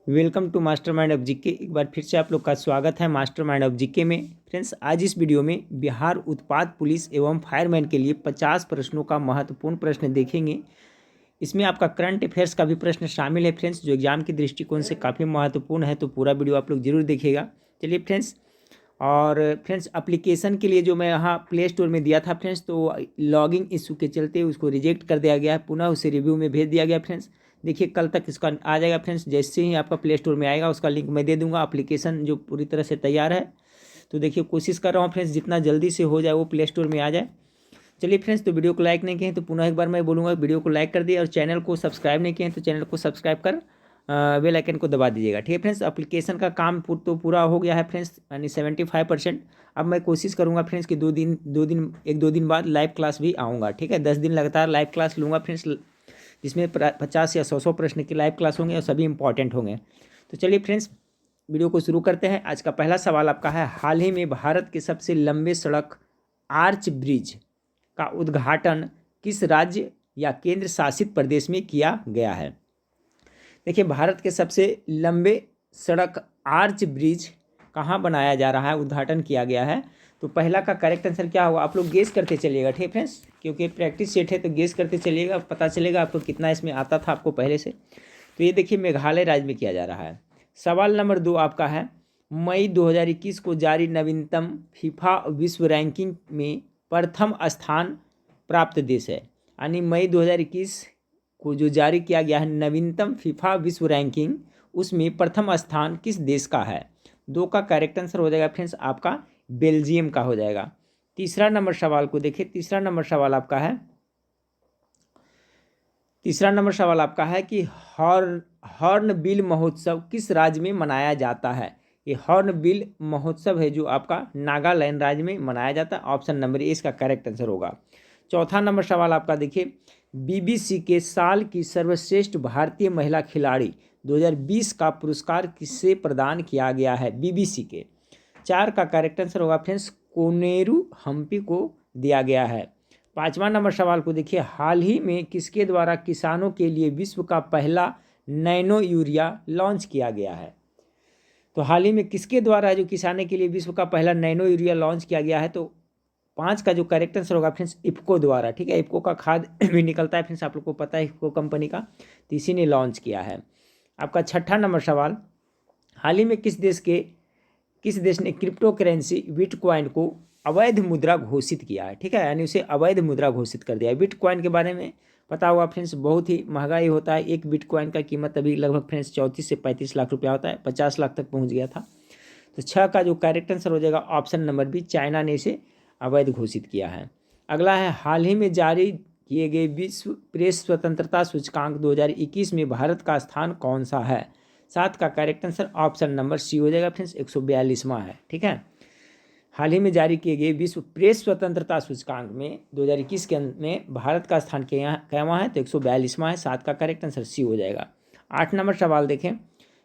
Welcome to Mastermind of GK. एक बार फिर से आप लोग का स्वागत है मास्टरमाइंड ऑफ जीके में। फ्रेंड्स, आज इस वीडियो में बिहार उत्पाद पुलिस एवं फायरमैन के लिए 50 प्रश्नों का महत्वपूर्ण प्रश्न देखेंगे। इसमें आपका करंट अफेयर्स का भी प्रश्न शामिल है फ्रेंड्स, जो एग्जाम के दृष्टिकोण से काफ़ी महत्वपूर्ण है, तो पूरा वीडियो आप लोग जरूर देखिएगा। चलिए फ्रेंड्स, और फ्रेंड्स एप्लीकेशन के लिए जो मैं यहाँ प्ले स्टोर में दिया था फ्रेंड्स, तो लॉगिंग इशू के चलते उसको रिजेक्ट कर दिया गया है, पुनः उसे रिव्यू में भेज दिया गया फ्रेंड्स। देखिए कल तक इसका आ जाएगा फ्रेंड्स, जैसे ही आपका प्ले स्टोर में आएगा उसका लिंक मैं दे दूंगा। एप्लीकेशन जो पूरी तरह से तैयार है, तो देखिए कोशिश कर रहा हूँ फ्रेंड्स जितना जल्दी से हो जाए वो प्ले स्टोर में आ जाए। चलिए फ्रेंड्स, तो वीडियो को लाइक नहीं किए तो पुनः एक बार मैं बोलूँगा वीडियो को लाइक कर दिए, और चैनल को सब्सक्राइब नहीं किए तो चैनल को सब्सक्राइब कर बेल आइकन को दबा दीजिएगा। ठीक है फ्रेंड्स, एप्लीकेशन का काम तो पूरा हो गया है फ्रेंड्स, यानी 75%। अब मैं कोशिश करूंगा फ्रेंड्स कि दो दिन बाद लाइव क्लास भी आऊँगा। ठीक है, 10 दिन लगातार लाइव क्लास लूँगा फ्रेंड्स, जिसमें 50 या 100 प्रश्न की लाइव क्लास होंगे और सभी इंपॉर्टेंट होंगे। तो चलिए फ्रेंड्स, वीडियो को शुरू करते हैं। आज का पहला सवाल आपका है, हाल ही में भारत के सबसे लंबे सड़क आर्च ब्रिज का उद्घाटन किस राज्य या केंद्र शासित प्रदेश में किया गया है? देखिए, भारत के सबसे लंबे सड़क आर्च ब्रिज कहाँ बनाया जा रहा है, उद्घाटन किया गया है? तो पहला का करेक्ट आंसर क्या होगा, आप लोग गेस करते चलिएगा। ठीक फ्रेंड्स, क्योंकि प्रैक्टिस सेट है तो गेस करते चलिएगा, पता चलेगा आपको कितना इसमें आता था आपको पहले से। तो ये देखिए मेघालय राज्य में किया जा रहा है। सवाल नंबर 2 आपका है, मई 2021 को जारी नवीनतम फीफा विश्व रैंकिंग में प्रथम स्थान प्राप्त देश है, यानी मई 2021 को जो जारी किया गया है नवीनतम फीफा विश्व रैंकिंग, उसमें प्रथम स्थान किस देश का है? 2 का करेक्ट आंसर हो जाएगा फ्रेंड्स आपका बेल्जियम का हो जाएगा। तीसरा नंबर सवाल को देखिए, तीसरा नंबर सवाल आपका है कि हॉर्नबिल महोत्सव किस राज्य में मनाया जाता है? ये हॉर्नबिल महोत्सव है जो आपका नागालैंड राज्य में मनाया जाता है। ऑप्शन नंबर ए इसका करेक्ट आंसर होगा। चौथा नंबर सवाल आपका देखिए, बीबीसी के साल की सर्वश्रेष्ठ भारतीय महिला खिलाड़ी 2020 का पुरस्कार किससे प्रदान किया गया है? बीबीसी के। 4 का करेक्ट आंसर होगा फ्रेंड्स कोनेरू हम्पी को दिया गया है। 5वां नंबर सवाल को देखिए, हाल ही में किसके द्वारा किसानों के लिए विश्व का पहला नैनो यूरिया लॉन्च किया गया है? तो हाल ही में किसके द्वारा जो किसानों के लिए विश्व का पहला नैनो यूरिया लॉन्च किया गया है? तो 5 का जो करेक्ट आंसर होगा फ्रेंड्स इफ्को द्वारा। ठीक है, इफ्को का खाद भी निकलता है फ्रेंड्स, आप लोग को पता है इफ्को कंपनी का, तो इसी ने लॉन्च किया है। आपका 6ठा नंबर सवाल, हाल ही में किस देश ने क्रिप्टो करेंसी बिटकॉइन को अवैध मुद्रा घोषित किया है? ठीक है, यानी उसे अवैध मुद्रा घोषित कर दिया है। बिटकॉइन के बारे में पता होगा फ्रेंड्स, बहुत ही महंगा ही होता है। एक बिटकॉइन का कीमत अभी लगभग फ्रेंड्स 34 से 35 लाख रुपया होता है, 50 लाख तक पहुँच गया था। तो 6 का जो करेक्ट आंसर हो जाएगा ऑप्शन नंबर बी, चाइना ने इसे अवैध घोषित किया है। अगला है, हाल ही में जारी किए गए विश्व प्रेस स्वतंत्रता सूचकांक 2021 में भारत का स्थान कौन सा है? 7 का correct answer option number C हो जाएगा फ्रेंड्स, 142वां है। ठीक है, हाल ही में जारी किए गए विश्व प्रेस स्वतंत्रता सूचकांक में 2021 के में भारत का स्थान कैवां है? तो 142वां है। 7 का करेक्ट आंसर सी हो जाएगा। 8 नंबर सवाल देखें,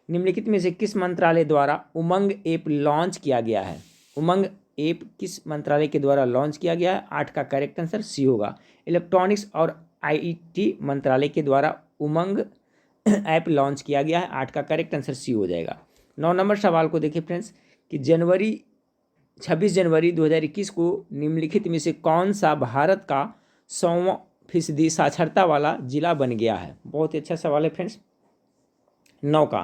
निम्नलिखित में से किस मंत्रालय द्वारा उमंग ऐप लॉन्च किया गया है? उमंग ऐप किस मंत्रालय के द्वारा लॉन्च किया गया है? 8 का करेक्ट आंसर सी होगा। इलेक्ट्रॉनिक्स और आईटी मंत्रालय के द्वारा उमंग ऐप लॉन्च किया गया है। 8 का करेक्ट आंसर सी हो जाएगा। 9 नंबर सवाल को देखिए फ्रेंड्स कि 26 जनवरी 2021 को निम्नलिखित में से कौन सा भारत का 100% साक्षरता वाला जिला बन गया है? बहुत ही अच्छा सवाल है फ्रेंड्स। 9 का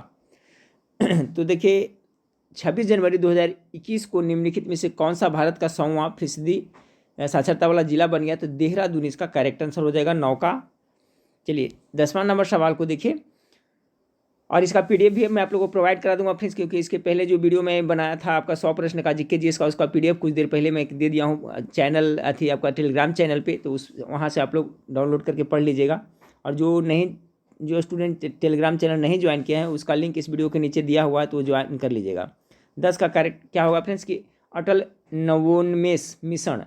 तो देखिए 26 जनवरी 2021 को निम्नलिखित में से कौन सा भारत का 100% साक्षरता वाला जिला बन गया? तो देहरादून इसका करेक्ट आंसर हो जाएगा 9 का। चलिए 10वां नंबर सवाल को देखिए, और इसका पीडीएफ भी मैं आप लोगों को प्रोवाइड करा दूंगा फ्रेंड्स, क्योंकि इसके पहले जो वीडियो मैं बनाया था आपका 100 प्रश्न का जीके जीएस का, उसका पीडीएफ कुछ देर पहले मैं दे दिया हूँ चैनल अथी आपका टेलीग्राम चैनल पे, तो उस वहाँ से आप लोग डाउनलोड करके पढ़ लीजिएगा। और जो स्टूडेंट टेलीग्राम चैनल नहीं ज्वाइन किया है उसका लिंक इस वीडियो के नीचे दिया हुआ है, तो ज्वाइन कर लीजिएगा। 10 का करेक्ट क्या होगा फ्रेंड्स कि अटल नवोन्मेष मिशन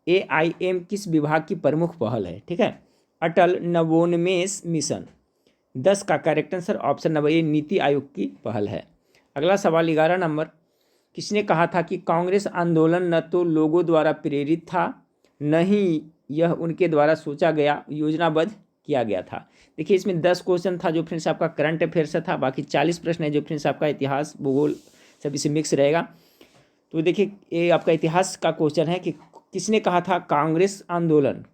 AIM किस विभाग की प्रमुख पहल है? ठीक है, अटल नवोन्मेष मिशन। 10 का correct answer option number A, NITI Aayog की पहल है। अगला सवाल 11 नंबर, किसने कहा था कि कांग्रेस आंदोलन न तो लोगों द्वारा प्रेरित था, न ही यह उनके द्वारा सोचा गया योजनाबद्ध किया गया था। देखिए इसमें 10 क्वेश्चन था जो फ्रेंड्स आपका करंट अफेयर से था, बाकी 40 प्रश्न है जो फ्रेंड्स आपका इतिहास भूगोल सभी से मिक्स रहेगा। तो देखिए ये आपका इतिहास का क्वेश्चन है कि किसने कहा था कांग्रेस आंदोलन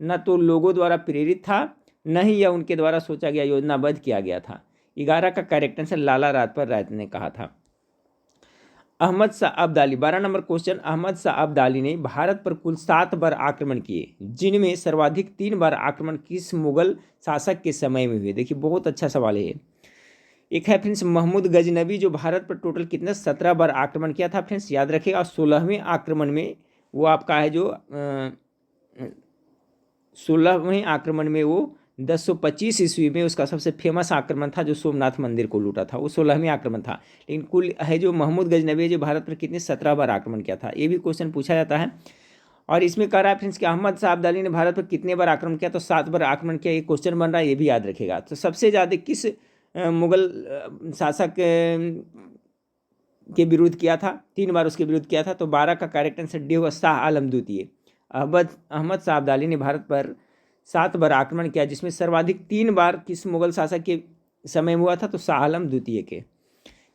न तो लोगों द्वारा प्रेरित था, न ही यह उनके द्वारा सोचा गया योजनाबद्ध किया गया था। 11 का करेक्ट आंसर लाला लाजपत राय ने कहा था। अहमद शाह अब्दाली, 12 नंबर क्वेश्चन, अहमद शाह अब्दाली ने भारत पर कुल 7 बार आक्रमण किए, जिनमें सर्वाधिक 3 बार आक्रमण किस मुगल शासक के समय में हुए। देखिए बहुत अच्छा सवाल है ये। एक है फ्रेंड्स महमूद गजनबी, जो भारत पर टोटल कितने 17 बार आक्रमण किया था फ्रेंड्स, याद रखिएगा। और 16वें आक्रमण में वो आपका है जो 16वें आक्रमण में वो 1025 ईस्वी में उसका सबसे फेमस आक्रमण था जो सोमनाथ मंदिर को लूटा था, वो 16वें आक्रमण था। लेकिन कुल है जो महमूद गजनबी जो भारत पर कितने 17 बार आक्रमण किया था, ये भी क्वेश्चन पूछा जाता है। और इसमें कह रहा है फ्रेंड्स कि अहमद शाह अब्दाली ने भारत पर कितने बार आक्रमण किया, तो 7 बार आक्रमण किया, ये क्वेश्चन बन रहा है, ये भी याद रखेगा। तो सबसे ज़्यादा किस मुगल शासक के विरुद्ध किया था, 3 बार उसके विरुद्ध किया था, तो 12 का करेक्ट आंसर डी होगा शाह आलम द्वितीय। अहमद शाह अब्दाली ने भारत पर 7 बार आक्रमण किया, जिसमें सर्वाधिक 3 बार किस मुगल शासक के समय में हुआ था, तो शाह आलम द्वितीय के।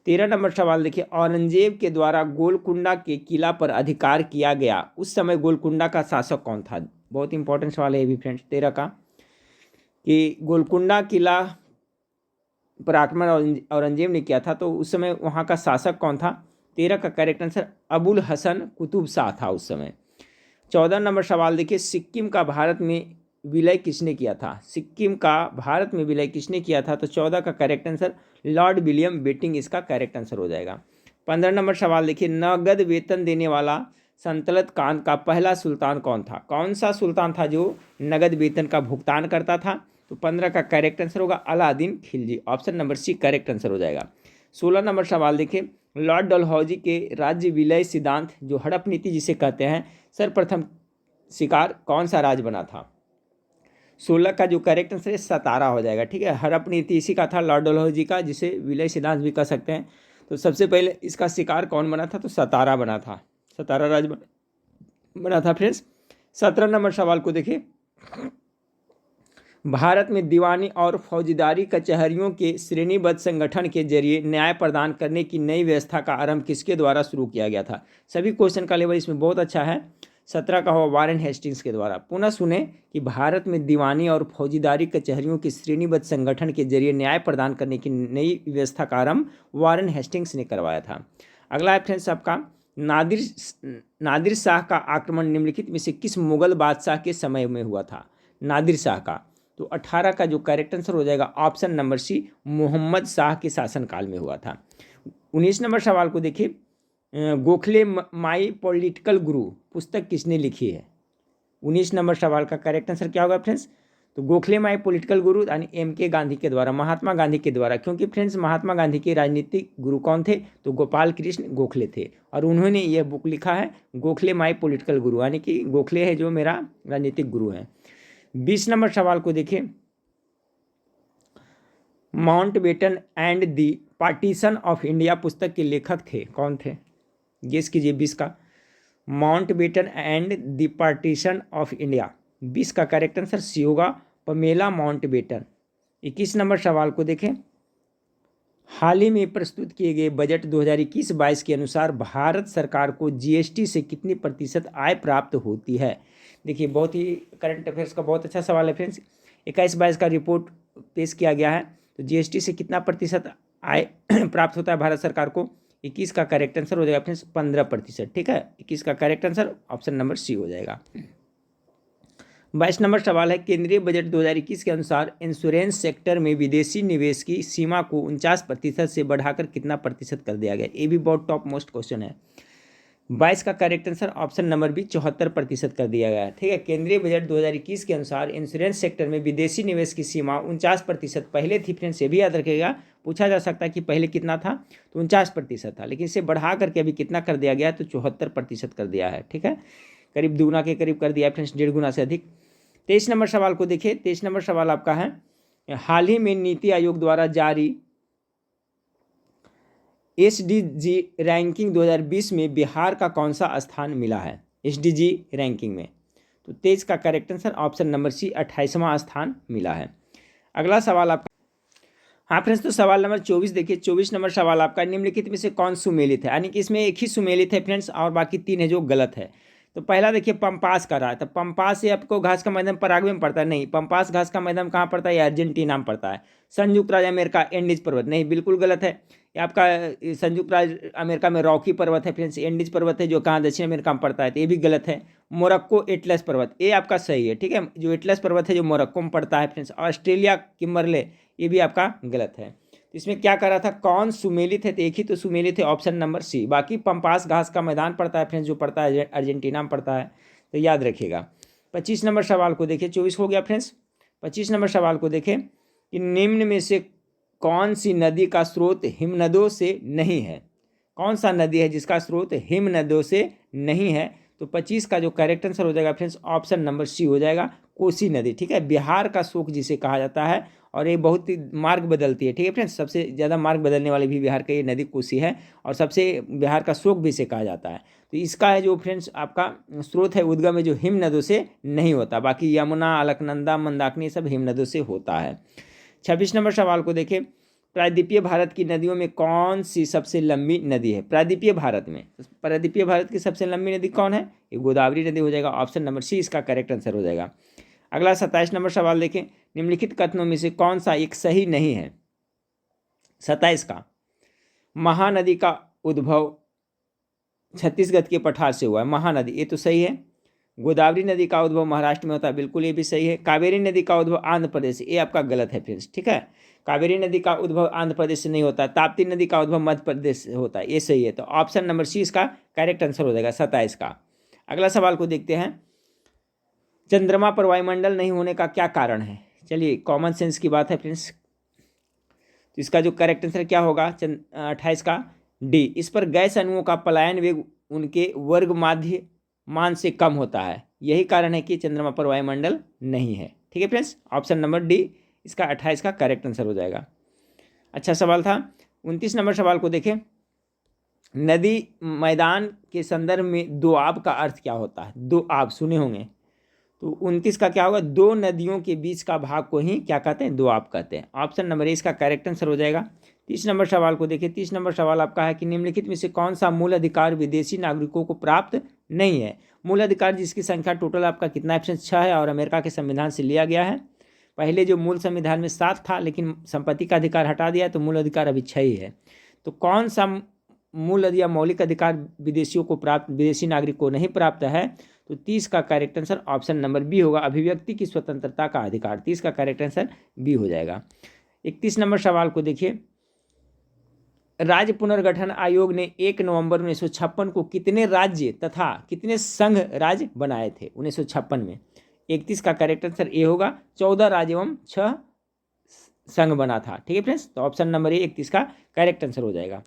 13 नंबर सवाल देखिए, औरंगजेब के द्वारा गोलकुंडा के किला पर अधिकार किया गया, उस समय गोलकुंडा का शासक कौन था। बहुत इंपॉर्टेंट सवाल है ये भी फ्रेंड्स 13 का, कि गोलकुंडा किला पर आक्रमण औरंगजेब ने किया था, तो उस समय वहाँ का शासक कौन था। 13 का करेक्ट आंसर अबुल हसन कुतुब शाह था उस समय। 14 नंबर सवाल देखिए, सिक्किम का भारत में विलय किसने किया था, सिक्किम का भारत में विलय किसने किया था, तो 14 का correct answer Lord William Bentinck इसका करेक्ट आंसर हो जाएगा। 15 नंबर सवाल देखिए, नगद वेतन देने वाला सल्तनत काल का पहला सुल्तान कौन था, कौन सा सुल्तान था जो नगद वेतन का भुगतान करता था, तो 15 का करेक्ट आंसर होगा Alauddin Khilji, option number C correct answer हो जाएगा। 16 नंबर सवाल देखिए, लॉर्ड डलहौजी के राज्य विलय सिद्धांत जो हड़प नीति जिसे कहते हैं, सर्वप्रथम शिकार कौन सा राज बना था। 16 का जो करेक्ट आंसर है सतारा हो जाएगा, ठीक है। हड़प नीति इसी का था लॉर्ड डलहौजी का, जिसे विलय सिद्धांत भी कह सकते हैं। तो सबसे पहले इसका शिकार कौन बना था, तो सतारा बना था, सतारा राज बना था फ्रेंड्स। 17 नंबर सवाल को देखिए, भारत में दीवानी और फौजदारी कचहरियों के श्रेणीबद्ध संगठन के जरिए न्याय प्रदान करने की नई व्यवस्था का आरंभ किसके द्वारा शुरू किया गया था। सभी क्वेश्चन का लेवल इसमें बहुत अच्छा है। 17 का हुआ वारेन हेस्टिंग्स के द्वारा। पुनः सुने कि भारत में दीवानी और फौजदारी कचहरियों के श्रेणीबद्ध संगठन के जरिए न्याय प्रदान करने की नई व्यवस्था का आरंभ वारेन हेस्टिंग्स ने करवाया था। अगला है फ्रेंड्स आपका नादिर शाह का आक्रमण निम्नलिखित में से किस मुगल बादशाह के समय में हुआ था, नादिर शाह का, तो 18 का जो करेक्ट आंसर हो जाएगा option number C Mohammed Shah के शासनकाल में हुआ था। 19 नंबर सवाल को देखिए, गोखले माई पॉलिटिकल गुरु पुस्तक किसने लिखी है। 19 नंबर सवाल का करेक्ट आंसर क्या होगा फ्रेंड्स, तो गोखले माई पॉलिटिकल गुरु यानी MK गांधी के द्वारा, महात्मा गांधी के द्वारा, क्योंकि फ्रेंड्स महात्मा गांधी के राजनीतिक गुरु कौन थे, तो गोपाल कृष्ण गोखले थे, और उन्होंने यह बुक लिखा है गोखले माई पॉलिटिकल गुरु, यानी कि गोखले है जो मेरा राजनीतिक गुरु है। 20 नंबर सवाल को देखिए, Mountbatten and the partition of India पुस्तक के लेखक थे, कौन थे, गेस कीजिए। 20 का Mountbatten and the partition of India, 20 का करेक्ट आंसर सी होगा पमेला माउंटबेटन। 21 नंबर सवाल को देखें, हाल ही में प्रस्तुत किए गए बजट 2021-22 के अनुसार भारत सरकार को GST से कितनी प्रतिशत आय प्राप्त होती है। देखिए बहुत ही करंट अफेयर्स का बहुत अच्छा सवाल है फ्रेंड्स। 21-22 का रिपोर्ट पेश किया गया है, तो GST से कितना प्रतिशत आय प्राप्त होता है भारत सरकार को। 21 का करेक्ट आंसर हो जाएगा फ्रेंड्स 15%, ठीक है। 21 का correct answer option number C हो जाएगा। 22 नंबर सवाल है, केंद्रीय बजट 2021 के अनुसार इंश्योरेंस सेक्टर में विदेशी निवेश की सीमा को 49% से बढ़ाकर कितना प्रतिशत कर दिया गया। ये भी बहुत टॉप मोस्ट क्वेश्चन है। 22 का correct answer option number B 74% कर दिया गया है, ठीक है। केंद्रीय बजट 2021 के अनुसार इंश्योरेंस सेक्टर में विदेशी निवेश की सीमा 49% पहले थी फ्रेंड्स, ये भी याद रखिएगा। पूछा जा सकता है कि पहले कितना था, तो 49% था, लेकिन इसे बढ़ा करके अभी कितना कर दिया गया है, तो 74% कर दिया है, ठीक है। करीब दुगुना के करीब कर दिया फ्रेंड्स, 1.5 गुना से अधिक। 23 नंबर सवाल को देखिए, 23 नंबर सवाल आपका है, हाल ही में नीति आयोग द्वारा जारी SDG रैंकिंग 2020 में बिहार का कौन सा स्थान मिला है, SDG रैंकिंग में। तो 23 का correct answer option number C 28वां स्थान मिला है। अगला सवाल आपका, हाँ फ्रेंड्स, तो सवाल नंबर 24 देखिए। 24 नंबर सवाल आपका, निम्नलिखित में से कौन सुमेलित है, यानी कि इसमें एक ही सुमेलित है फ्रेंड्स और बाकी 3 है जो गलत है। तो पहला देखिए पंपास का रहा है, तो पंपास से आपको घास का मैदान पराग्वे में पड़ता है, नहीं। पंपास घास का मैदान कहाँ पड़ता है, ये अर्जेंटीना में पड़ता है। संयुक्त राज्य अमेरिका एंडीज पर्वत, नहीं, बिल्कुल गलत है। ये आपका संयुक्त राज्य अमेरिका में रॉकी पर्वत है फ्रेंड्स, एंडीज पर्वत है जो कहाँ दक्षिण अमेरिका में पड़ता है, तो ये भी गलत है। मोरक्को एटलस पर्वत, ये आपका सही है, ठीक है। जो एटलस पर्वत है जो मोरक्को में पड़ता है फ्रेंड्स। ऑस्ट्रेलिया किम्बरले, ये भी आपका गलत है। तो इसमें क्या कर रहा था, कौन सुमेलित है, तो एक ही तो सुमेलित है, ऑप्शन नंबर सी। बाकी पंपास घास का मैदान पड़ता है फ्रेंड्स, जो पड़ता है अर्जेंटीना में पड़ता है, तो याद रखिएगा। 25 नंबर सवाल को देखिए, 24 हो गया फ्रेंड्स। 25 नंबर सवाल को देखें कि निम्न में से कौन सी नदी का स्रोत हिमनदों से नहीं है। कौन सा नदी है जिसका स्रोत हिमनदों से नहीं है, तो 25 का जो करेक्ट आंसर हो जाएगा फ्रेंड्स ऑप्शन नंबर सी हो जाएगा, कोसी नदी, ठीक है। बिहार का शोक जिसे कहा जाता है, और ये बहुत ही मार्ग बदलती है, ठीक है फ्रेंड्स। सबसे ज़्यादा मार्ग बदलने वाली भी बिहार का ये नदी कोसी है, और सबसे बिहार का शोक भी इसे कहा जाता है। तो इसका है जो फ्रेंड्स आपका स्रोत है उद्गम है जो हिम नदों से नहीं होता। बाकी यमुना, अलकनंदा, मंदाकिनी सब हिम नदों से होता है। 26 नंबर सवाल को देखें, प्रायद्वीपीय भारत की नदियों में कौन सी सबसे लंबी नदी है। प्रायद्वीपीय भारत में, प्रायद्वीपीय भारत की सबसे लंबी नदी कौन है, ये गोदावरी नदी हो जाएगा, ऑप्शन नंबर सी इसका करेक्ट आंसर हो जाएगा। अगला 27 नंबर सवाल देखें, निम्नलिखित कथनों में से कौन सा एक सही नहीं है। 27 का, महानदी का उद्भव छत्तीसगढ़ के पठार से हुआ है, महानदी, ये तो सही है। गोदावरी नदी का उद्भव महाराष्ट्र में होता है, बिल्कुल ये भी सही है। कावेरी नदी का उद्भव आंध्र प्रदेश से, ये आपका गलत है फ्रेंड्स, ठीक है। कावेरी नदी का उद्भव आंध्र प्रदेश से नहीं होता। ताप्ती नदी का उद्भव मध्य प्रदेश से होता है, ये सही है। तो ऑप्शन नंबर सी इसका करेक्ट आंसर हो जाएगा 27 का। अगला सवाल को देखते हैं, चंद्रमा पर वायुमंडल नहीं होने का क्या कारण है। चलिए कॉमन सेंस की बात है फ्रेंड्स, तो इसका जो करेक्ट आंसर क्या होगा 28 का डी। इस पर गैस अणुओं का पलायन वेग उनके वर्ग माध्य मान से कम होता है, यही कारण है कि चंद्रमा पर वायुमंडल नहीं है, ठीक है फ्रेंड्स। ऑप्शन नंबर डी इसका 28 का करेक्ट आंसर हो जाएगा। अच्छा सवाल था। 29 नंबर सवाल को देखें, नदी मैदान के संदर्भ में दोआब का अर्थ क्या होता है। दोआब सुने होंगे, तो 29 का क्या होगा, दो नदियों के बीच का भाग को ही क्या कहते हैं, दोआब कहते हैं। ऑप्शन नंबर ए इसका करेक्ट आंसर हो जाएगा। 30 नंबर सवाल को देखिए। 30 नंबर सवाल आपका है कि निम्नलिखित में से कौन सा मूल अधिकार विदेशी नागरिकों को प्राप्त नहीं है। मूल अधिकार जिसकी संख्या टोटल आपका कितना है, 6 है, और अमेरिका के संविधान से लिया गया है। पहले जो मूल संविधान में 7 था, लेकिन संपत्ति का अधिकार हटा दिया, तो मूल अधिकार अभी 6 ही है। तो कौन सा मूल या मौलिक अधिकार विदेशियों को प्राप्त, विदेशी नागरिक को नहीं प्राप्त है, तो 30 का correct answer option number B होगा, अभिव्यक्ति की स्वतंत्रता का अधिकार। 30 का करेक्ट आंसर बी हो जाएगा। 31 नंबर सवाल को देखिए, राज्य पुनर्गठन आयोग ने 1 नवंबर 1956 को कितने राज्य तथा कितने संघ राज्य बनाए थे 1956 में। 31 का करेक्ट आंसर ए होगा, 14 राज्य एवं 6 संघ बना था, ठीक है फ्रेंड्स। तो ऑप्शन नंबर ए 31 का करेक्ट आंसर हो जाएगा।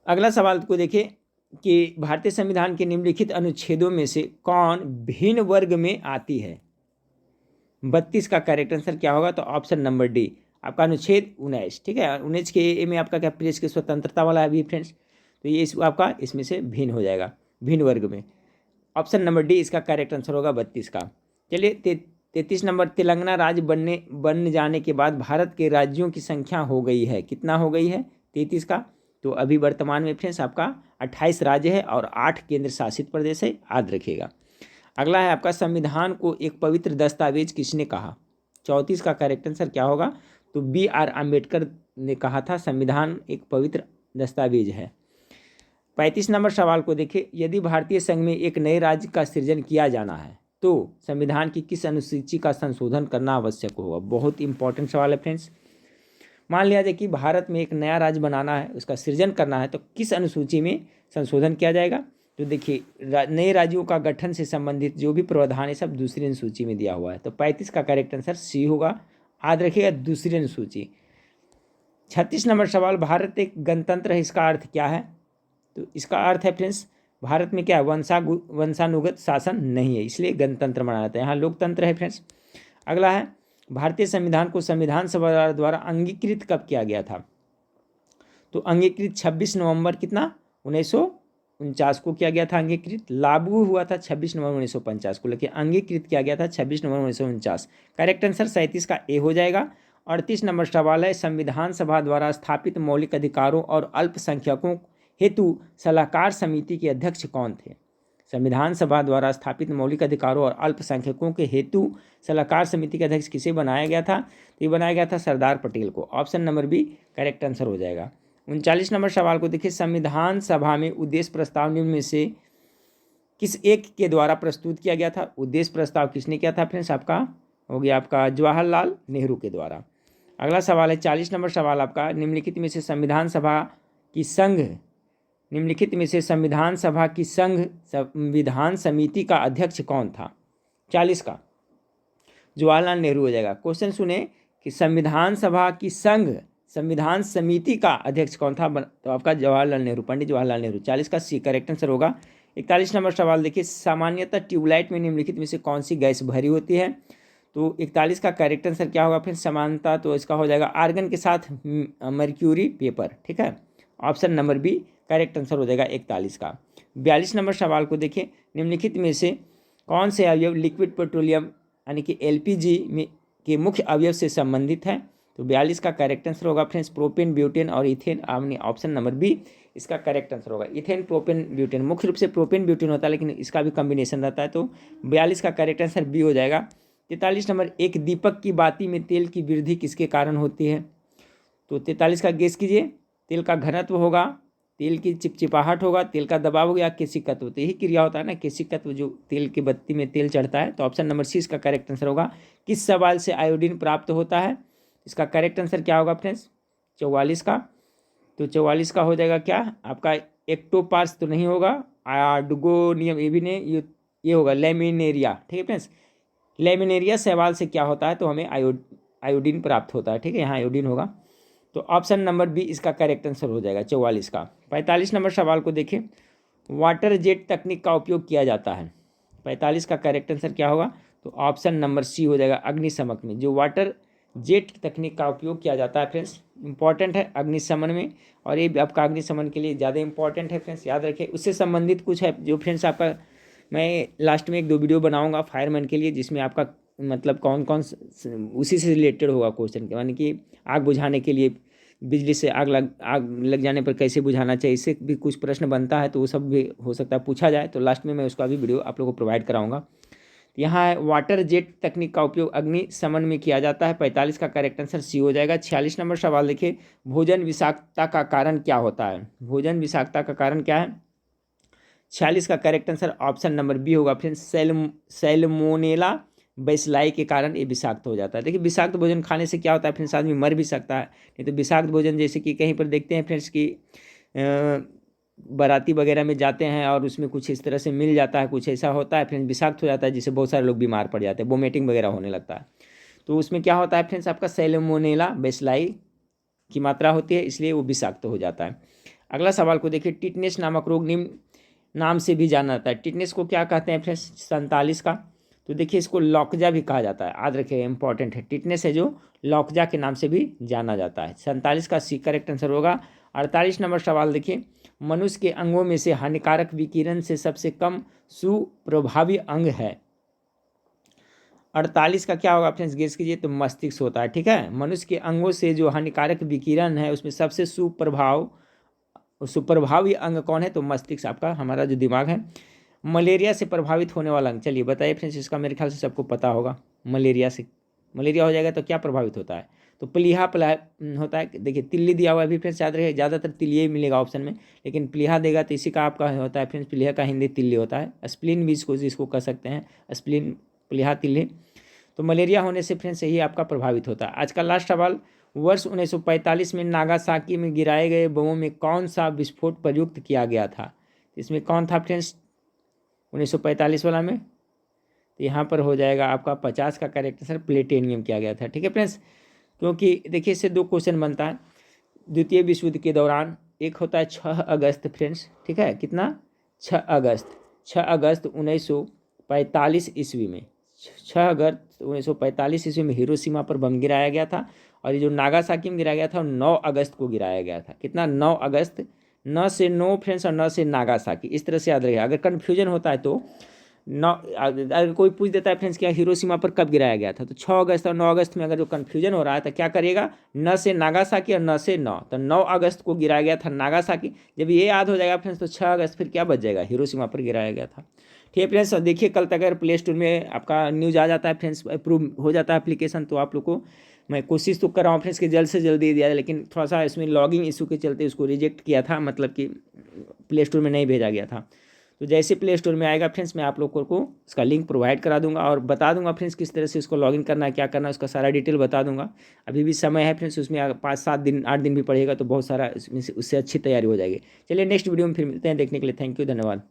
अगला सवाल को देखिए कि भारतीय संविधान के निम्नलिखित अनुच्छेदों में से कौन भिन्न वर्ग में आती है। 32 का करेक्ट आंसर क्या होगा, तो ऑप्शन नंबर डी आपका अनुच्छेद 19, ठीक है। 19 के ए में आपका क्या, प्रेस की स्वतंत्रता वाला है अभी फ्रेंड्स, तो ये आपका इसमें से भिन्न हो जाएगा, भिन्न वर्ग में। ऑप्शन नंबर डी इसका करेक्ट आंसर होगा 32 का। चलिए 33 नंबर, तेलंगाना राज्य बन जाने के बाद भारत के राज्यों की संख्या हो गई है, कितना हो गई है 33 का, तो अभी वर्तमान में फ्रेंड्स आपका 28 राज्य है और 8 केंद्र शासित प्रदेश है, याद रखिएगा। अगला है आपका, संविधान को एक पवित्र दस्तावेज किसने कहा। 34 का करेक्ट आंसर क्या होगा, तो बी आर अम्बेडकर ने कहा था संविधान एक पवित्र दस्तावेज है। 35 नंबर सवाल को देखिए, यदि भारतीय संघ में एक नए राज्य का सृजन किया जाना है तो संविधान की किस अनुसूची का संशोधन करना आवश्यक होगा। बहुत इंपॉर्टेंट सवाल है फ्रेंड्स। मान लिया जाए कि भारत में एक नया राज्य बनाना है, उसका सृजन करना है, तो किस अनुसूची में संशोधन किया जाएगा। तो देखिए नए राज्यों का गठन से संबंधित जो भी प्रावधान है सब दूसरी अनुसूची में दिया हुआ है, तो 35 का करेक्ट आंसर सी होगा, याद रखिएगा दूसरी अनुसूची। 36 नंबर सवाल, भारत एक गणतंत्र है, इसका अर्थ क्या है। तो इसका अर्थ है फ्रेंड्स, भारत में क्या है, वंशानुगत शासन नहीं है, इसलिए गणतंत्र माना जाता है, यहाँ लोकतंत्र है फ्रेंड्स। अगला है, भारतीय संविधान को संविधान सभा द्वारा अंगीकृत कब किया गया था। तो अंगीकृत 26 नवंबर कितना 1900 1949 को किया गया था अंगीकृत, लागू हुआ था 26 नवंबर 1950 को, लेकिन अंगीकृत किया गया था 26 नवंबर 1949। करेक्ट आंसर 37 का ए हो जाएगा। 38 नंबर सवाल है, संविधान सभा द्वारा स्थापित मौलिक अधिकारों और अल्पसंख्यकों हेतु सलाहकार समिति के अध्यक्ष कौन थे? संविधान सभा द्वारा स्थापित मौलिक अधिकारों और अल्पसंख्यकों के हेतु सलाहकार समिति के अध्यक्ष किसे बनाया गया था? तो ये बनाया गया था सरदार पटेल को। Option number B correct answer हो जाएगा। 39 नंबर सवाल को देखिए, संविधान सभा में उद्देश्य प्रस्ताव निम्न में से किस एक के द्वारा प्रस्तुत किया गया था? उद्देश्य प्रस्ताव किसने किया था फ्रेंड्स? आपका हो गया आपका जवाहरलाल नेहरू के द्वारा। अगला सवाल है 40 नंबर सवाल आपका, निम्नलिखित में से संविधान सभा की संविधान समिति का अध्यक्ष कौन था? 40 का जवाहरलाल नेहरू हो जाएगा। क्वेश्चन सुने कि संविधान सभा की संविधान समिति का अध्यक्ष कौन था? तो आपका जवाहरलाल नेहरू, पंडित जवाहरलाल नेहरू। 40 का सी करेक्ट आंसर होगा। 41 नंबर सवाल देखिए, सामान्यतः ट्यूबलाइट में निम्नलिखित में से कौन सी गैस भरी होती है? तो 41 का करेक्ट आंसर क्या होगा फिर? समानता, तो इसका हो जाएगा आर्गन के साथ मर्क्यूरी पेपर। ठीक है, option number B correct answer हो जाएगा 41 का। 42 नंबर सवाल को देखिए, निम्नलिखित में से कौन से अवयव लिक्विड पेट्रोलियम यानी कि एलपीजी में के मुख्य अवयव से संबंधित है? तो 42 का करेक्ट आंसर होगा फ्रेंड्स प्रोपेन, ब्यूटेन और इथेन। आपने ऑप्शन नंबर बी इसका करेक्ट आंसर होगा। इथेन, प्रोपेन, ब्यूटेन, मुख्य रूप से प्रोपेन ब्यूटेन होता है, लेकिन इसका भी कॉम्बिनेशन रहता है, तो 42 का करेक्ट आंसर बी हो जाएगा। 43 नंबर, एक दीपक की बाती में तेल की वृद्धि किसके कारण होती है? तो 43 का गेस कीजिए। तेल का घनत्व होगा, तेल की चिपचिपाहट होगा, तेल का दबाव हो गया, केशिक तत्व। तो यही क्रिया होता है ना, केशिक तत्व, जो तेल की बत्ती में तेल चढ़ता है। तो ऑप्शन नंबर सी इसका करेक्ट आंसर होगा। किस सवाल से आयोडीन प्राप्त होता है? इसका करेक्ट आंसर क्या होगा फ्रेंड्स? 44 का। तो 44 का हो जाएगा क्या आपका? एक्टोपास तो नहीं होगा, आर्गोनियम ये भी नहीं, ये होगा लेमिनेरिया। ठीक है फ्रेंड्स, लेमिनेरिया सवाल से क्या होता है? तो हमें आयोडीन प्राप्त होता है। ठीक है, यहाँ आयोडीन होगा। तो ऑप्शन नंबर बी इसका करेक्ट आंसर हो जाएगा 44 का। 45 नंबर सवाल को देखें, वाटर जेट तकनीक का उपयोग किया जाता है। 45 का करेक्ट आंसर क्या होगा? तो ऑप्शन नंबर सी हो जाएगा, अग्निशमन में। जो वाटर जेट तकनीक का उपयोग किया जाता है फ्रेंड्स, इंपॉर्टेंट है अग्निशमन में, और ये आपका अग्निशमन के लिए ज़्यादा इंपॉर्टेंट है फ्रेंड्स, याद रखें। उससे संबंधित कुछ है जो फ्रेंड्स आपका, मैं लास्ट में 1-2 वीडियो बनाऊंगा फायरमैन के लिए, जिसमें आपका मतलब कौन कौन उसी से रिलेटेड होगा क्वेश्चन के, यानी कि आग बुझाने के लिए, बिजली से आग लग जाने पर कैसे बुझाना चाहिए, इससे भी कुछ प्रश्न बनता है, तो वो सब भी हो सकता है पूछा जाए। तो लास्ट में मैं उसका भी वीडियो आप लोगों को प्रोवाइड कराऊंगा। यहाँ है वाटर जेट तकनीक का उपयोग अग्निशमन में किया जाता है। 45 का करेक्ट आंसर सी हो जाएगा। 46 नंबर सवाल देखिए, भोजन विषाक्तता का कारण क्या होता है? भोजन विषाक्तता का कारण क्या है? 46 का correct answer option number B होगा फ्रेंड्स, सैल्मोनेला बेसिलाई के कारण ये विषाक्त हो जाता है। देखिए, विषाक्त भोजन खाने से क्या होता है फ्रेंड्स? आदमी मर भी सकता है। नहीं तो विषाक्त भोजन, जैसे कि कहीं पर देखते हैं फ्रेंड्स कि बाराती वगैरह में जाते हैं और उसमें कुछ इस तरह से मिल जाता है, कुछ ऐसा होता है फ्रेंड्स, विषाक्त हो जाता है, जिससे बहुत सारे लोग बीमार पड़ जाते हैं, वोमिटिंग वगैरह होने लगता है। तो उसमें क्या होता है फ्रेंड्स? आपका सैल्मोनेला बेसिलाई की मात्रा होती है, इसलिए वो विषाक्त हो जाता है। अगला सवाल को देखिए, टिटनेस नामक रोग निम्न नाम से भी जाना जाता है। टिटनेस को क्या कहते हैं फ्रेंड्स? 47 का। तो देखिए, इसको लॉकजा भी कहा जाता है, याद रखिए, इंपॉर्टेंट है। टिटनेस है जो लॉकजा के नाम से भी जाना जाता है। 47 का सी करेक्ट आंसर होगा। 48 नंबर सवाल देखिए, मनुष्य के अंगों में से हानिकारक विकिरण से सबसे कम सुप्रभावी अंग है। 48 का क्या होगा फ्रेंड्स? गेस कीजिए। तो मस्तिष्क होता है। ठीक है, मनुष्य के अंगों से जो हानिकारक विकिरण है उसमें सबसे सुप्रभावी अंग कौन है? तो मस्तिष्क, आपका हमारा जो दिमाग है। मलेरिया से प्रभावित होने वाला अंग, चलिए बताइए फ्रेंड्स, इसका मेरे ख्याल से सबको पता होगा। मलेरिया हो जाएगा तो क्या प्रभावित होता है? तो प्लीहा होता है। देखिए, तिल्ली दिया हुआ है भी फ्रेंड्स, याद रखिए, ज़्यादातर तिल्ली ही मिलेगा ऑप्शन में, लेकिन प्लीहा देगा तो इसी का आपका होता है फ्रेंड्स, प्लीहा का हिंदी तिल्ली होता है। स्प्लीन भी जिसको कह सकते हैं, स्प्लीन, प्लीहा, तिल्ली। तो मलेरिया होने से फ्रेंड्स यही आपका प्रभावित होता है। आज का लास्ट सवाल, वर्ष 1945 में नागासाकी में गिराए गए बमों में कौन सा विस्फोट प्रयुक्त किया गया था? इसमें कौन था फ्रेंड्स 1945 वाला में? तो यहाँ पर हो जाएगा आपका 50 का करेक्ट आंसर, प्लेटेनियम किया गया था। ठीक है फ्रेंड्स, क्योंकि देखिए इससे 2 क्वेश्चन बनता है द्वितीय विश्व युद्ध के दौरान। एक होता है 6 अगस्त फ्रेंड्स, ठीक है, कितना? 6 अगस्त 1945 ईस्वी में, 6 अगस्त 1945 ईस्वी में हिरोशिमा पर बम गिराया गया था। और ये जो नागासाकी में गिराया गया था 9 अगस्त को गिराया गया था। कितना? 9 अगस्त न से नो फ्रेंड्स और न से नागासाकी, इस तरह से याद रखेगा। अगर कन्फ्यूजन होता है तो अगर कोई पूछ देता है फ्रेंड्स क्या हिरोशिमा पर कब गिराया गया था, तो 6 अगस्त और 9 अगस्त में अगर जो कन्फ्यूजन हो रहा है तो क्या करिएगा, न से नागासाकी और न से 9, तो 9 अगस्त को गिराया गया था नागासाकी। जब ये याद हो जाएगा फ्रेंड्स तो 6 अगस्त फिर क्या बच जाएगा, हिरोशिमा पर गिराया गया था। ठीक है फ्रेंड्स, देखिए कल तक अगर प्ले स्टोर में आपका न्यूज़ आ जाता है फ्रेंड्स, अप्रूव हो जाता है एप्लीकेशन, तो आप लोग को मैं कोशिश तो कर रहा हूँ फ्रेंड्स कि जल्द से जल्दी दिया जाए, लेकिन थोड़ा सा इसमें लॉगिंग इशू के चलते उसको रिजेक्ट किया था, मतलब कि प्ले स्टोर में नहीं भेजा गया था। तो जैसे प्ले स्टोर में आएगा फ्रेंड्स मैं आप लोगों को इसका लिंक प्रोवाइड करा दूंगा और बता दूंगा फ्रेंड्स किस तरह से उसको लॉगिन करना है, क्या करना है, उसका सारा डिटेल बता दूंगा। अभी भी समय है फ्रेंड्स, उसमें 5-7 दिन 8 दिन भी पड़ेगा तो बहुत सारा उससे अच्छी तैयारी हो जाएगी। चलिए नेक्स्ट वीडियो में फिर मिलते हैं, देखने के लिए थैंक यू, धन्यवाद।